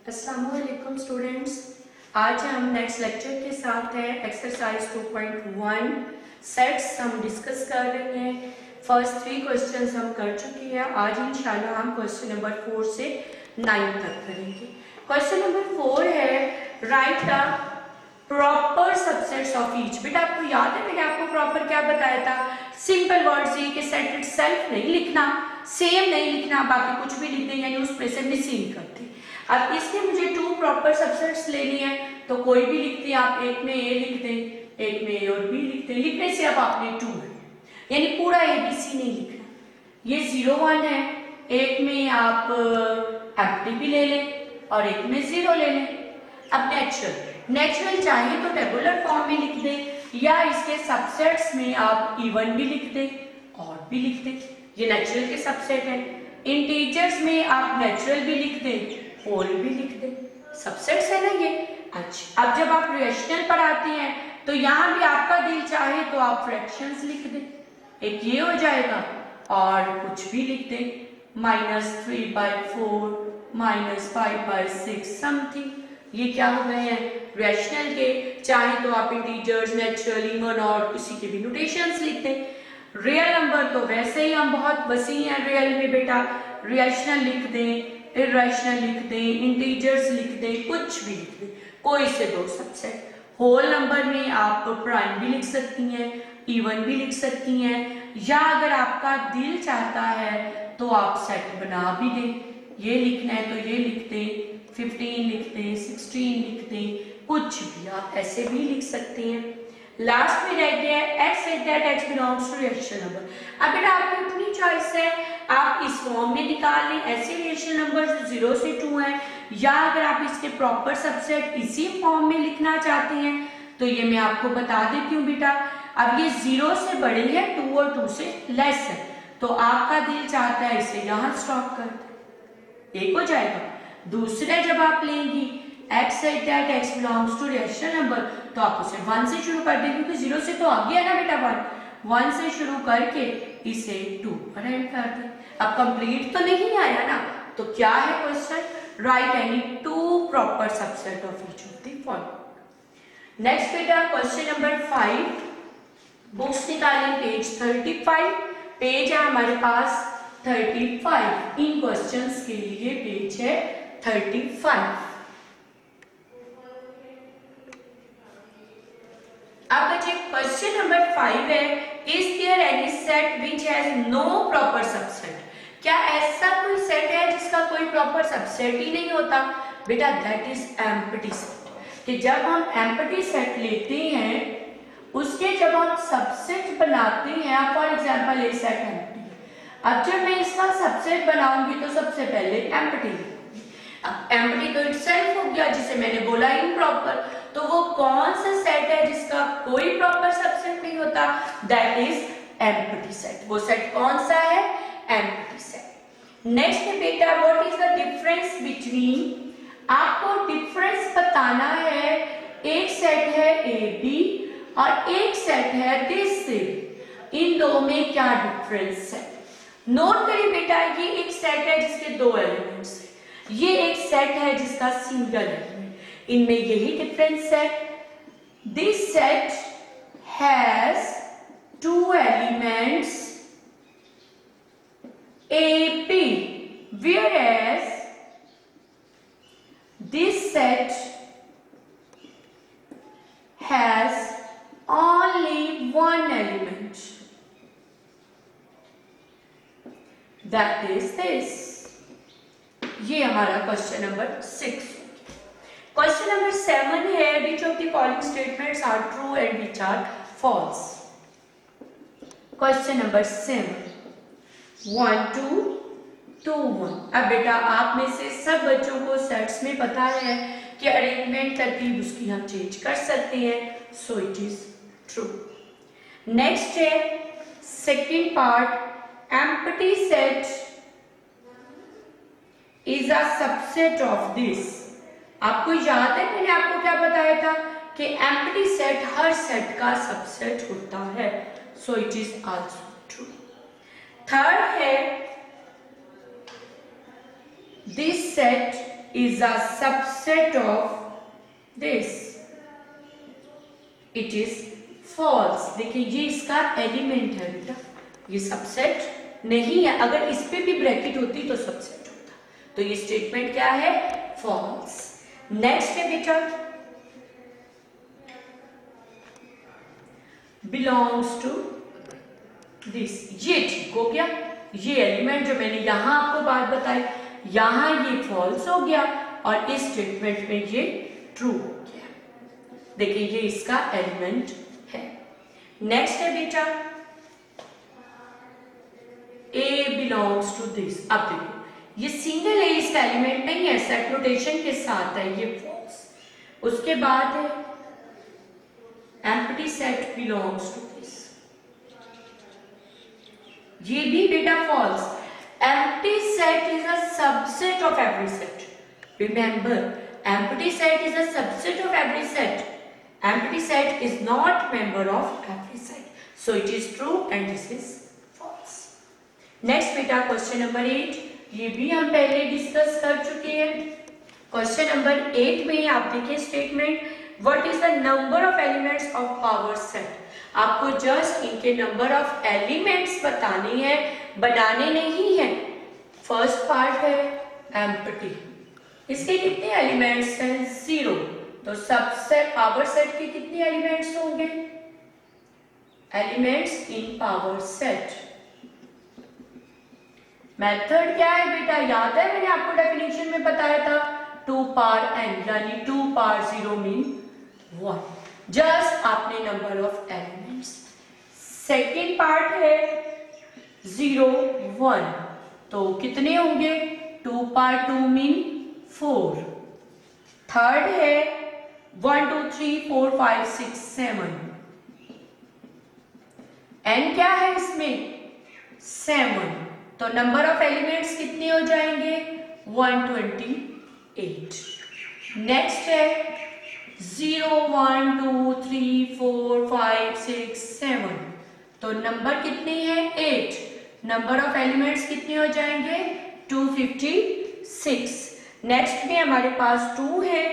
अस्सलामुअलैकुम स्टूडेंट्स, आज हम नेक्स्ट लेक्चर के साथ हैं एक्सरसाइज 2.1 सेट्स हम डिस्कस कर रहे हैं। फर्स्ट 3 क्वेश्चंस हम कर चुके हैं। आज इंशाल्लाह हम क्वेश्चन नंबर 4 से 9 तक करेंगे। क्वेश्चन नंबर 4 है right the proper subsets of each. बेटा आपको याद है मैंने आपको प्रॉपर क्या बताया था? सिंपल वर्ड्स ये कि सेट इटसेल्फ नहीं लिखना, सेम नहीं लिखना, बाकी कुछ भी लिख दें यानी उस पे से मिसिंग करते। अब इसके मुझे 2 प्रॉपर सबसेट्स लेनी है तो कोई भी लिख दें आप, एक में ए लिख दें, एक में ए और बी लिख दें। लिखने से अब आपने 2 है यानी पूरा ABC नहीं लिखना। ये 0 1 है, एक में आप एम्प्टी भी ले लें और एक में 0 ले लें। अब नेचुरल चाहे तो टेबुलर फॉर्म में लिख दें या इसके सबसेट्स में आप इवन भी लिख दें और भी लिख दें। ये नेचुरल के सबसेट है। इंटीजर्स में आप नेचुरल भी लिख दें, होल भी लिख दें, सबसेट्स है ना ये। अच्छा, अब जब आप रेशनल पर आते हैं तो यहाँ भी आपका दिल चाहे तो आप फ्रैक्शंस लिख दें, एक ये हो जाएगा और कुछ भी लिख दें, -3/4 -5/6 समथिंग। ये क्या हो गए हैं रेशनल के। चाहे तो आप इंटीजर्स, नेचुरल, इवन और किसी के भी नोटेशंस लिख दें। रियल नंबर तो वैसे ही हम बहुत वसी हैं रियल में बेटा, रेशनल लिख दें, इरेशनल लिख दें, इंटीजर्स लिख दें, कुछ भी लिख दें, कोई से 2 सबसेट। होल नंबर में आप प्राइम भी लिख सकती हैं, इवन भी लिख सकती हैं, या अगर आपका दिल चाहता है तो आप सेट बना भी दें। ये लिखना है तो ये लिख दें, 15 लिख दें, 16 लिख दें, कुछ भी आप ऐसे भी लिख सकते हैं। लास्ट में रह गया है x is that x belongs to real number. अब बेटा आपको इतनी चॉइस है, आप इस फॉर्म में निकाल लें ऐसे रियल नंबर जो 0 से 2 हैं, या अगर आप इसके प्रॉपर सबसेट इसी फॉर्म में लिखना चाहते हैं तो ये मैं आपको बता देती हूँ बेटा। अब ये 0 से बड़े हैं, 2 और 2 से लेस है, तो आपका दिल चाहता है इसे यहाँ स्टॉप कर दे, एक हो जाएगा। दूसरे जब आप लेंगी x is that x belongs to real number तो आप उसे 1 से शुरू कर दें क्योंकि 0 से तो आगे है ना बेटा 1 से शुरू करके इसे 2 पर एंड कर दें। अब कंप्लीट तो नहीं आया ना, तो क्या है question? Right any 2 proper subset of each of the following. Next बेटा क्वेश्चन नंबर 5, बुक्स निकालें पेज 35। पेज है हमारे पास 35, इन क्वेश्चंस के लिए पेज है 35। अब बच्चे क्वेश्चन नंबर 5 है, is there any set which has no proper subset? क्या ऐसा कोई सेट है जिसका कोई प्रॉपर सबसेट ही नहीं होता? बेटा दैट इज एम्प्टी सेट। कि जब हम एम्प्टी सेट लेते हैं उसके जब हम सबसेट बनाते हैं, for example A set empty, अब जब मैं इसका सबसेट बनाऊंगी तो सबसे पहले एम्प्टी लिखूंगी। अब एम्प्टी तो इटसेल्फ हो गया जिसे मैंने बोला इम्प्रॉपर, तो वो कौन सा सेट है जिसका कोई प्रॉपर सबसेट नहीं होता? That is empty set. वो सेट कौन सा है? Empty set. नेक्स्ट है बेटा what is the difference between, आपको डिफरेंस बताना है। एक सेट है ए बी और एक सेट है दिस से, इन दो में क्या डिफरेंस है? नोट करिए बेटा, ये एक सेट है जिसके 2 एलिमेंट्स है, ये एक सेट है जिसका सिंगल एलिमेंट, इनमें यही डिफरेंस है। This set has 2 elements A, B, whereas this set has only 1 element, that is this। ये हमारा क्वेश्चन नंबर 6। क्वेश्चन नंबर 7 है which of the following statements are true and which are false। Question number 7, 1 2 2 1। अब बेटा आप में से सब बच्चों को सेट्स में पता है कि अरेंजमेंट तरतीब उसकी हम चेंज कर सकते हैं, so it is true. Next है second part, empty set is a subset of this. आपको याद है मैंने आपको क्या बताया था कि एम्प्टी सेट हर सेट का सबसेट होता है, so it is also true. Third है this set is a subset of this. It is false. देखिए ये इसका एलिमेंट है बेटा, ये सबसेट नहीं है। अगर इस पे भी ब्रैकेट होती तो सबसेट होता। तो ये स्टेटमेंट क्या है? फॉल्स। नेक्स्ट है बेटा बिलोंग्स टू दिस। ये ठीक हो गया, ये एलिमेंट जो मैंने यहां आपको बात बताई, यहां ये फॉल्स हो गया और इस स्टेटमेंट में ये ट्रू हो गया। देखिए ये इसका एलिमेंट है। नेक्स्ट है बेटा ए बिलोंग्स टू दिस। अब देखो ये सिंगल है, इसका एलिमेंट नहीं है, सेट नोटेशन के साथ है, ये फॉल्स। उसके बाद है empty set belongs to this, ये भी बेटा false. Empty set is a subset of every set. Remember, empty set is a subset of every set. Empty set is not member of every set. So it is true and this is false. Next बेटा question number 8, ये भी हम पहले discuss कर चुके हैं। Question number 8 में आप देखिए statement, what is the number of elements of power set. आपको जस्ट इनके नंबर ऑफ एलिमेंट्स बताने हैं, बनाने नहीं है। फर्स्ट पार्ट है एम्प्टी, इसके कितने एलिमेंट्स हैं? 0। तो सबसेट पावर सेट के कितने एलिमेंट्स होंगे? Elements in power set. Method क्या है बेटा? याद है मैंने आपको डेफिनेशन में बताया था, 2 पावर n, यानी 2 पावर 0 मीन 1। जस्ट आपने number of elements. Second part है 0 1, तो कितने होंगे? 2 पावर 2 मीन 4। थर्ड है 1 2 3 4 5 6 7। n क्या है इसमें? 7। तो नंबर ऑफ एलिमेंट्स कितने हो जाएंगे? 128। नेक्स्ट है 0 1 2 3 4 5 6 7। तो नंबर कितने हैं? 8। नंबर ऑफ एलिमेंट्स कितने हो जाएंगे? 256। नेक्स्ट में हमारे पास 2 है,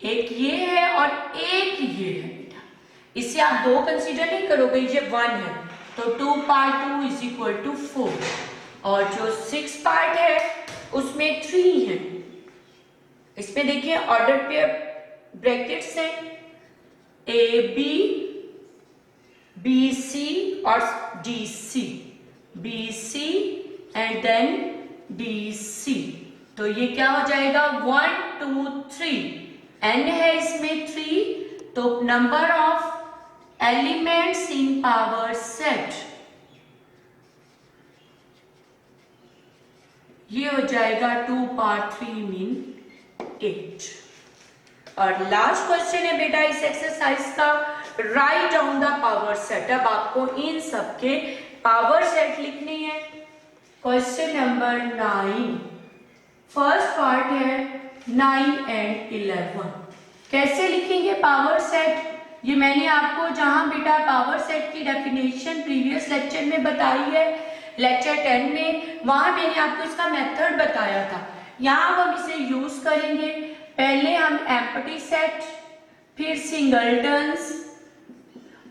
एक ये है और एक ये है बेटा। इसे आप 2 कंसीडर नहीं करोगे, ये 1 है, तो 2 पावर 2 इज इक्वल टू 4। और जो 6 पार्ट है उसमें 3 है। इसमें देखिए ऑर्डर पे ब्रैकेट्स हैं, ए बी, बी सी और D C, B C and then D C. तो ये क्या हो जाएगा? 1 2 3, n है इसमें 3, तो number of elements in power set ये हो जाएगा 2 पावर 3 मीन 8। और लास्ट क्वेश्चन है बेटा इस एक्सरसाइज का, write down the power set. अब आपको इन सबके पावर सेट लिखने हैं। क्वेश्चन नंबर 9, फर्स्ट पार्ट है 9 एंड 11। कैसे लिखेंगे पावर सेट? ये मैंने आपको जहां बेटा पावर सेट की डेफिनेशन प्रीवियस लेक्चर में बताई है, लेक्चर 10 में, वहां मैंने आपको इसका मेथड बताया था। यहां हम इसे यूज करेंगे। पहले हम एम्प्टी सेट, फिर सिंगलटन्स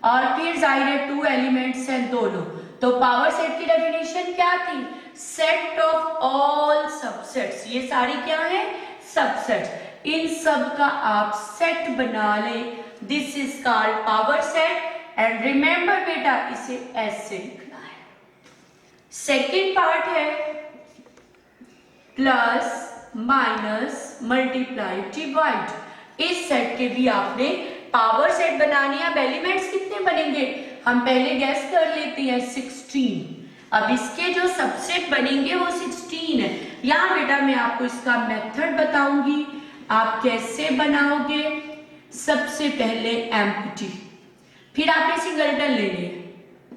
और फिर जाहिर है 2 एलिमेंट्स हैं दोनों। तो पावर सेट की डेफिनेशन क्या थी? Set of all subsets. ये सारी क्या है? सबसेट्स। इन सब का आप सेट बना ले, this is called power set. And remember बेटा इसे ऐसे लिखना है। सेकेंड पार्ट है प्लस माइनस मल्टीप्लाई डिवाइड। इस सेट के भी आपने पावर सेट बनाने। अब एलिमेंट्स कितने बनेंगे हम पहले गैस कर लेते हैं, 16। अब इसके जो सबसेट बनेंगे वो 16 है। यहाँ बेटा मैं आपको इसका मेथड बताऊंगी, आप कैसे बनाओगे। सबसे पहले एम्प्टी, फिर आपने सिंगलटन लेने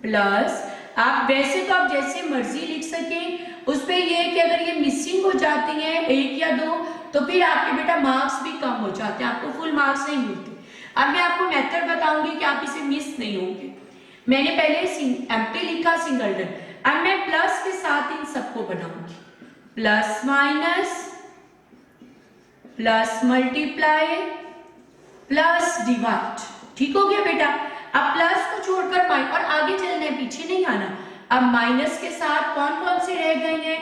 प्लस, आप वैसे तो आप जैसे मर्जी लिख सकें, उस पे ये है कि अगर ये मिसिंग हो जाती हैं 1 या 2 तो फिर आपके बेटा मार्क्स भी कम हो जाते हैं, आपको फुल मार्क्स नहीं मिलते। अब मैं आपको मेथड बताऊंगी कि आप इसे मिस नहीं होंगे। मैंने पहले एम्प्टी लिखा, सिंगलटन, अब मैं प्लस के साथ इन सबको बनाऊंगी। Plus minus plus multiply plus divide. ठीक हो गया बेटा। अब प्लस को छोड़कर माइनस, और आगे चलना है, पीछे नहीं आना। अब माइनस के साथ कौन कौन से रह गए हैं?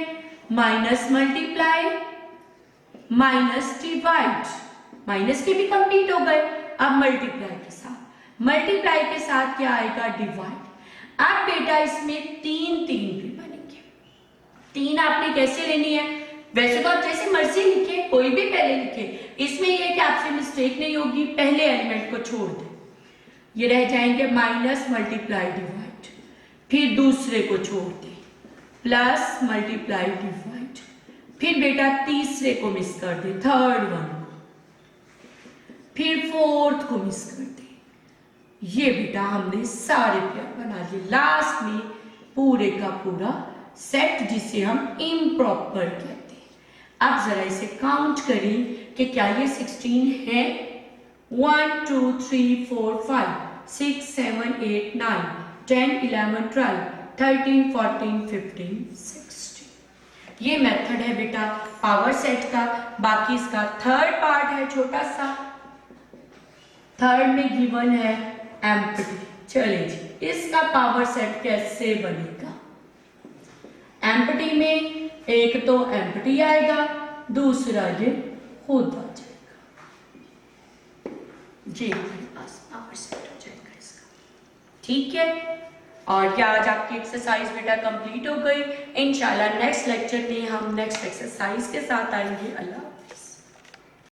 Minus multiply minus divide, minus के भी कंप्लीट हो गए। अब मल्टीप्लाई के साथ, मल्टीप्लाई के साथ क्या आएगा? डिवाइड। अब बेटा इसमें तीन भी बनेंगे। तीन आपने कैसे लेनी है? वैसे तो आप जैसे मर्जी लिखे, कोई भी पहले लिखे, इसमें यह कि आपसे मिस्टेक नहीं होगी, पहले एलिमेंट को छोड़ दे। ये रह जाएंगे माइनस मल्टीप्लाई डिवाइड, फिर दूसरे को छोड़ दे प्लस मल्टीप्लाई डिवाइड, फिर बेटा तीसरे को मिस कर दे, थर्ड वन, फिर फोर्थ को मिस कर दे। ये बेटा हमने सारे पेयर बना लिए। लास्ट में पूरे का पूरा सेट जिसे हम इम्प्रॉपर कहते हैं। अब जरा इसे काउंट करें कि क्या ये 16 है? 1 2 3 4 5 6 7 8 9 10 11 12 13 14 15 16। ये मेथड है बेटा पावर सेट का। बाकी इसका थर्ड पार्ट है छोटा सा, थर्ड में गिवन है एम्प्टी। चलिए जी, इसका पावर सेट कैसे बनेगा? एम्प्टी में एक तो एम्प्टी आएगा, दूसरा ये खुद आ जाएगा। जी हमारे पास पावर सेट हो जाएगा इसका। ठीक है, और ये आज आपकी एक्सरसाइज बेटा कंप्लीट हो गई। इंशाल्लाह नेक्स्ट लेक्चर में हम नेक्स्ट एक्सरसाइज के साथ आएंगे। अल्लाह।